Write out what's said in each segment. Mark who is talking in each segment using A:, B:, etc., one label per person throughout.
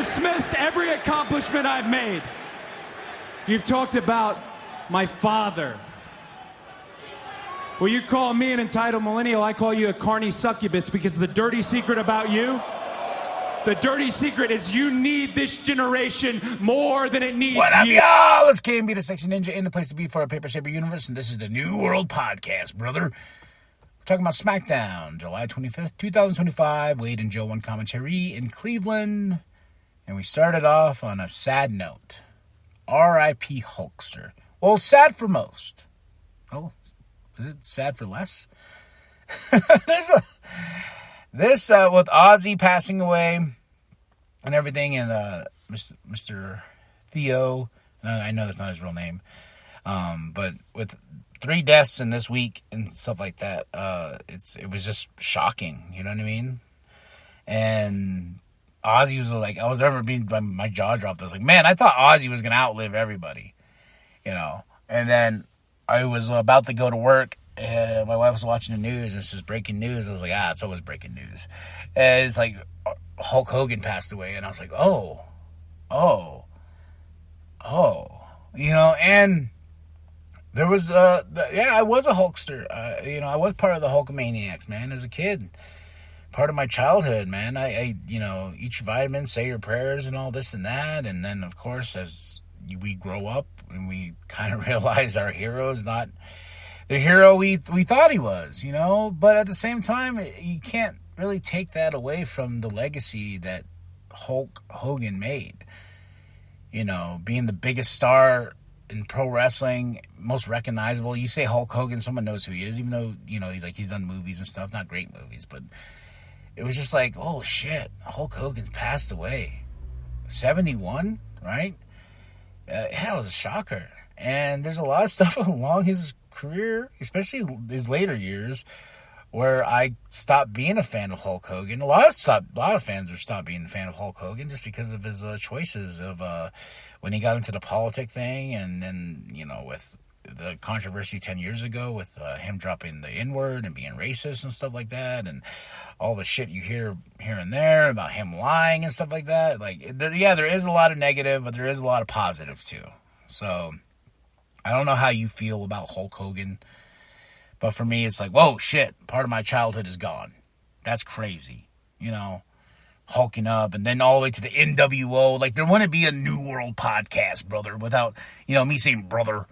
A: dismissed every accomplishment I've made. You've talked about my father. Well, you call me an entitled millennial, I call you a carny succubus, because the dirty secret about you, the dirty secret is you need this generation more than it needs you.
B: What up, y'all? It's KMB, the Sexy Ninja, in the place to be for our Paper Saber universe, and this is the New World Podcast, brother. We're talking about SmackDown, July 25th, 2025, Wade and Joe One commentary in Cleveland, and we started off on a sad note. R.I.P. Hulkster. Well, sad for most. Oh, is it sad for less? This with Ozzy passing away and everything, and Mr. Theo, I know that's not his real name, but with 3 deaths in this week and stuff like that, it was just shocking. You know what I mean? And Ozzy was like, I was ever being, my jaw dropped. I was like, man, I thought Ozzy was gonna outlive everybody, you know. And then I was about to go to work, and my wife was watching the news, and it's just breaking news. I was like, it's always breaking news. And it's like Hulk Hogan passed away, and I was like, oh, you know. And there was, I was a Hulkster. You know, I was part of the Hulkamaniacs, man, as a kid. Part of my childhood, man. I you know, eat your vitamins, say your prayers, and all this and that. And then, of course, as we grow up and we kind of realize our hero's not the hero we thought he was, you know. But at the same time, you can't really take that away from the legacy that Hulk Hogan made. You know, being the biggest star in pro wrestling, most recognizable. You say Hulk Hogan, someone knows who he is, even though, you know, he's done movies and stuff, not great movies, but it was just like, oh shit, Hulk Hogan's passed away. 71, right? It was a shocker. And there's a lot of stuff along his career, especially his later years, where I stopped being a fan of Hulk Hogan. A lot of fans are stopped being a fan of Hulk Hogan just because of his choices of when he got into the politic thing, and then, you know, with the controversy 10 years ago with him dropping the N-word and being racist and stuff like that, and all the shit you hear here and there about him lying and stuff like that. Like, there is a lot of negative, but there is a lot of positive too. So I don't know how you feel about Hulk Hogan, but for me, it's like, whoa, shit, part of my childhood is gone. That's crazy, you know, hulking up, and then all the way to the NWO. Like, there wouldn't be a New World Podcast, brother, without, you know, me saying brother,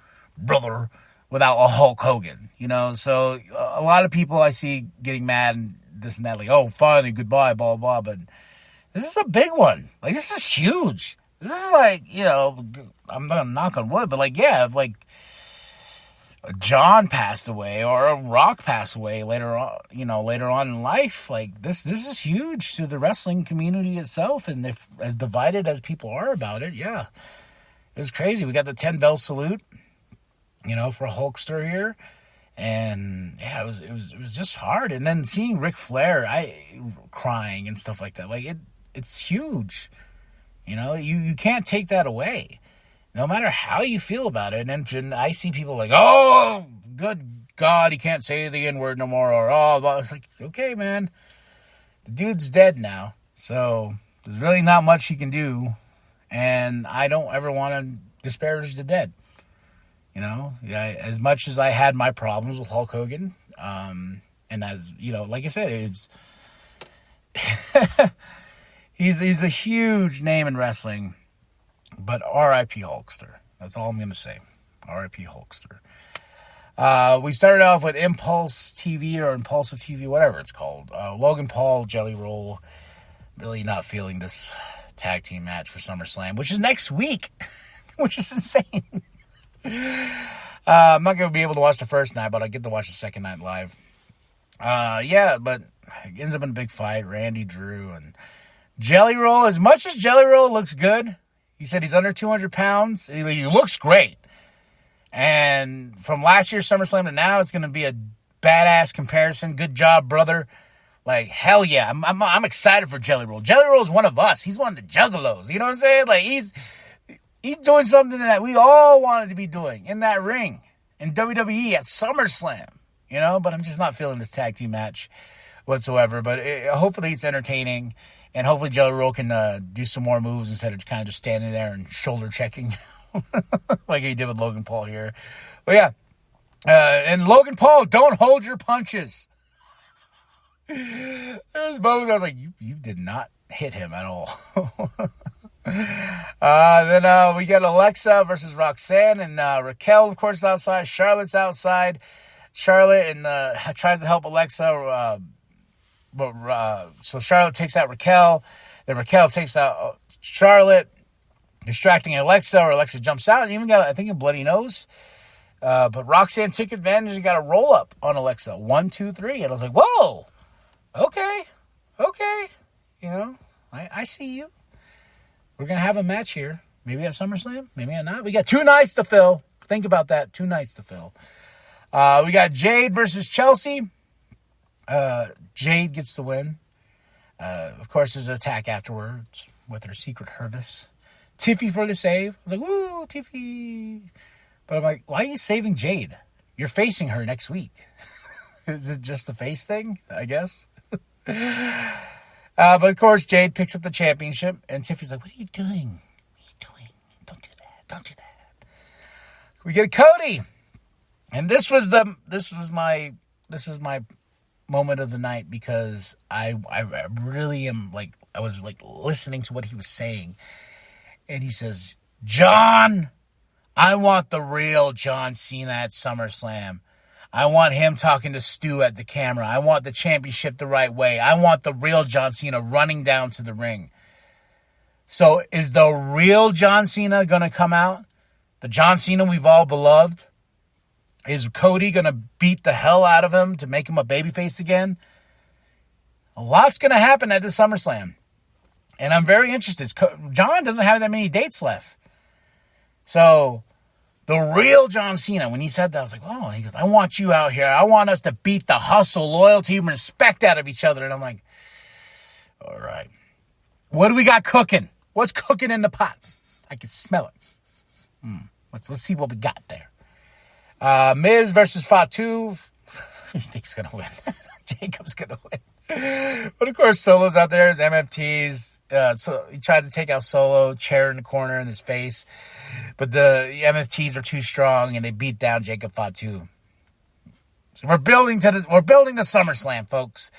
B: without a Hulk Hogan, you know. So a lot of people I see getting mad and this and that, like, oh, finally, goodbye, blah, blah, blah. But this is a big one. Like, this is huge. This is like, you know, I'm not gonna knock on wood, but like, yeah, if like John passed away or a Rock passed away later on in life, like this is huge to the wrestling community itself. And if as divided as people are about it, yeah, it's crazy. We got the 10 bell salute, you know, for Hulkster here, and yeah, it was just hard. And then seeing Ric Flair, crying and stuff like that, like it's huge. You know, you can't take that away, no matter how you feel about it. And I see people like, oh, good God, he can't say the N-word no more, or oh, blah. It's like, okay, man, the dude's dead now, so there's really not much he can do, and I don't ever want to disparage the dead. You know, as much as I had my problems with Hulk Hogan, and as, you know, like I said, he's a huge name in wrestling, but R.I.P. Hulkster. That's all I'm going to say. R.I.P. Hulkster. We started off with Impulse TV or Impulsive TV, whatever it's called. Logan Paul, Jelly Roll. Really not feeling this tag team match for SummerSlam, which is next week, which is insane. I'm not going to be able to watch the first night, but I get to watch the second night live. Yeah, but it ends up in a big fight. Randy, Drew, and Jelly Roll. As much as Jelly Roll looks good, he said he's under 200 pounds. He looks great. And from last year's SummerSlam to now, it's going to be a badass comparison. Good job, brother. Like, hell yeah. I'm excited for Jelly Roll. Jelly Roll is one of us. He's one of the juggalos. You know what I'm saying? Like, he's doing something that we all wanted to be doing in that ring in WWE at SummerSlam, you know. But I'm just not feeling this tag team match whatsoever. But hopefully it's entertaining, and hopefully Jelly Roll can do some more moves instead of kind of just standing there and shoulder checking like he did with Logan Paul here. But yeah, and Logan Paul, don't hold your punches. There's moments I was like, you did not hit him at all. Then we got Alexa versus Roxanne, and Raquel, of course, is outside. Charlotte's outside. Charlotte tries to help Alexa, so Charlotte takes out Raquel. Then Raquel takes out Charlotte, distracting Alexa, or Alexa jumps out and even got, I think, a bloody nose. But Roxanne took advantage and got a roll up on Alexa. 1, 2, 3. And I was like, whoa, okay. You know, I see you. We're going to have a match here. Maybe at SummerSlam, maybe not. We got 2 nights to fill. Think about that. 2 nights to fill. We got Jade versus Chelsea. Jade gets the win. Of course, there's an attack afterwards with her secret Hervis. Tiffy for the save. I was like, woo, Tiffy. But I'm like, why are you saving Jade? You're facing her next week. Is it just a face thing? I guess. But of course, Jade picks up the championship, and Tiffy's like, what are you doing? Don't do that. We get Cody. And this is my moment of the night, because I really am like, I was like listening to what he was saying. And he says, John, I want the real John Cena at SummerSlam. I want him talking to Stu at the camera. I want the championship the right way. I want the real John Cena running down to the ring. So is the real John Cena going to come out? The John Cena we've all beloved? Is Cody going to beat the hell out of him to make him a babyface again? A lot's going to happen at the SummerSlam. And I'm very interested. John doesn't have that many dates left. So the real John Cena, when he said that, I was like, oh, he goes, I want you out here. I want us to beat the hustle, loyalty, and respect out of each other. And I'm like, all right. What do we got cooking? What's cooking in the pot? I can smell it. Let's see what we got there. Miz versus Fatu. He thinks he's going to win. Jacob's going to win. But of course, Solo's out there. His MFTs. So he tries to take out Solo, chair in the corner in his face. But the MFTs are too strong, and they beat down Jacob Fatu. So we're building the SummerSlam, folks.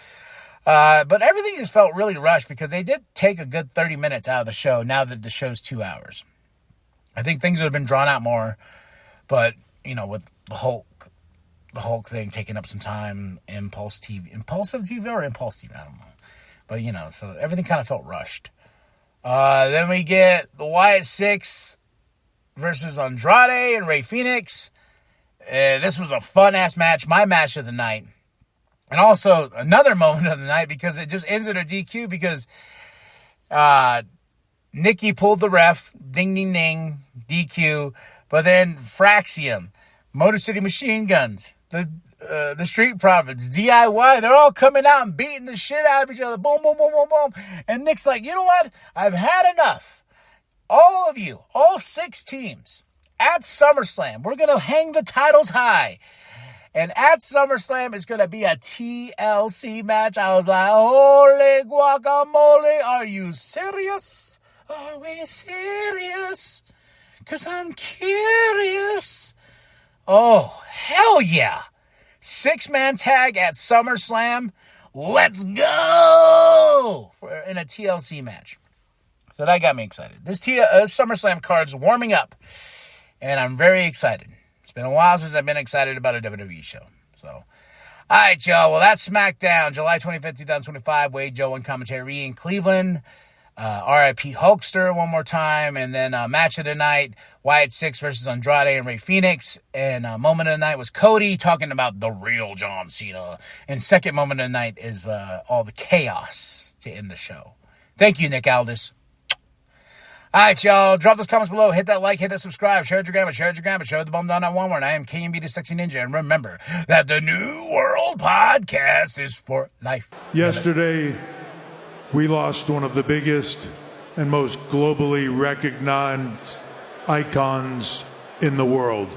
B: But everything just felt really rushed, because they did take a good 30 minutes out of the show now that the show's 2 hours. I think things would have been drawn out more, but, you know, with the Hulk thing taking up some time, Impulsive TV, or Impulse TV, I don't know. But, you know, so everything kind of felt rushed. Then we get the Wyatt Six versus Andrade and Rey Fenix. This was a fun-ass match, my match of the night. And also another moment of the night, because it just ends in a DQ, because Nikki pulled the ref, ding, ding, ding, DQ. But then Fraxium, Motor City Machine Guns, the Street Profits, DIY, they're all coming out and beating the shit out of each other. Boom, boom, boom, boom, boom. And Nick's like, you know what? I've had enough. All of you, all 6 teams at SummerSlam, we're going to hang the titles high. And at SummerSlam, it's going to be a TLC match. I was like, holy guacamole, are you serious? Are we serious? Because I'm curious. Oh, hell yeah. 6-man tag at SummerSlam. Let's go! In a TLC match. So that got me excited. This SummerSlam card's warming up. And I'm very excited. It's been a while since I've been excited about a WWE show. So, all right, y'all. Well, that's SmackDown, July 25th, 2025. Wade, Joe, and commentary in Cleveland. RIP Hulkster one more time. And then match of the night, Wyatt Six versus Andrade and Rey Fenix. And moment of the night was Cody talking about the real John Cena. And second moment of the night is all the chaos to end the show. Thank you, Nick Aldis. All right, y'all. Drop those comments below. Hit that like, hit that subscribe. Share it with your grandma. Share the bum down at Walmart. I am KMB the Sexy Ninja. And remember that the New World Podcast is for life.
C: Yesterday, we lost one of the biggest and most globally recognized icons in the world.